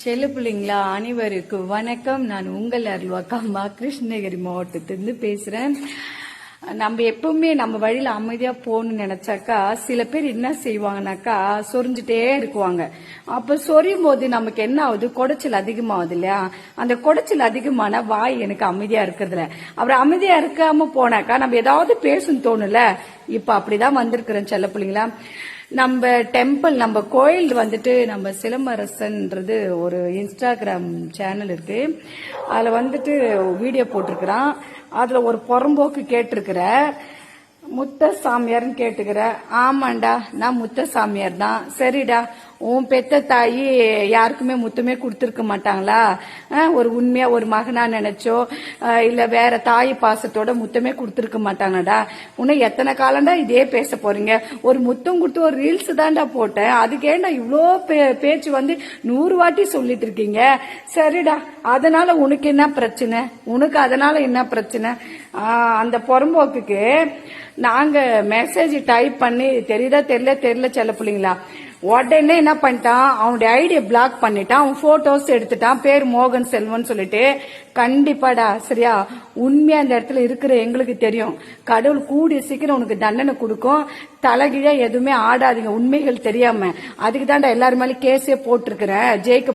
செல்ல பிள்ளைங்களா அனைவருக்கும் வணக்கம். நான் உங்கள் அருள்வாக்கம்மா கிருஷ்ணகிரி மாவட்டத்திலிருந்து பேசுறேன். நம்ம எப்பவுமே நம்ம வழியில அமைதியா போகணும்னு நினைச்சாக்கா சில பேர் என்ன செய்வாங்கனாக்கா சொரிஞ்சுட்டே இருக்குவாங்க. அப்ப சொரியும் போது நமக்கு என்ன ஆகுது, குடைச்சல் அதிகமாகுது இல்லையா? அந்த குடைச்சல் அதிகமான வாய் எனக்கு அமைதியா இருக்கிறதுல அப்புறம் அமைதியா இருக்காம போனாக்கா நம்ம ஏதாவது பேசணும் தோணுல. இப்ப அப்படிதான் வந்திருக்கிறேன் செல்ல பிள்ளைங்களா. நம்ம டெம்பிள் நம்ம கோயில் வந்துட்டு நம்ம சிலம்பரசன்றது ஒரு இன்ஸ்டாகிராம் சேனல் இருக்கு. அதுல வந்துட்டு வீடியோ போட்டிருக்கிறான். அதுல ஒரு புறம்போக்கு கேட்டிருக்கிற முத்த சாமியார்னு கேட்டுக்கிற. ஆமாண்டா, நான் முத்த சாமியார் தான். சரிடா, உன் பெத்த தாயி யாருக்குமே முத்தமே கொடுத்துருக்க மாட்டாங்களா? ஒரு உண்மையா ஒரு மகனா நினைச்சோ இல்ல வேற தாய் பாசத்தோட முத்தமே கொடுத்துருக்க மாட்டாங்கடா. உன்னை எத்தனை காலம்டா இதே பேச போறீங்க? ஒரு முத்தம் கொடுத்து ஒரு ரீல்ஸ் தான்டா போட்டேன், அதுக்கேண்டா இவ்வளோ பேச்சு வந்து 100 வாட்டி சொல்லிட்டு இருக்கீங்க. சரிடா, அதனால உனக்கு என்ன பிரச்சனை? உனக்கு அதனால என்ன பிரச்சனை? அந்த புறம்போக்குக்கு நாங்க மெசேஜ் டைப் பண்ணி தெரியுதா தெரியல செல்ல பிள்ளைங்களா. உடனே என்ன பண்ணிட்டான், அவனுடைய ஐடியா பிளாக் பண்ணிட்டான். அவன் போட்டோஸ் எடுத்துட்டான், பேர் மோகன் செல்வன் சொல்லிட்டு. கண்டிப்பாடா, சரியா? உண்மையா அந்த இடத்துல இருக்கிற எங்களுக்கு தெரியும். கடவுள் கூடிய சீக்கிரம் உனக்கு தண்டனை கொடுக்கும். தலைகீழா எதுவுமே ஆடாதீங்க உண்மைகள் தெரியாம. அதுக்கு தான்டா எல்லாரும் மேலே கேஸே போட்டிருக்கிறேன். ஜெயிக்க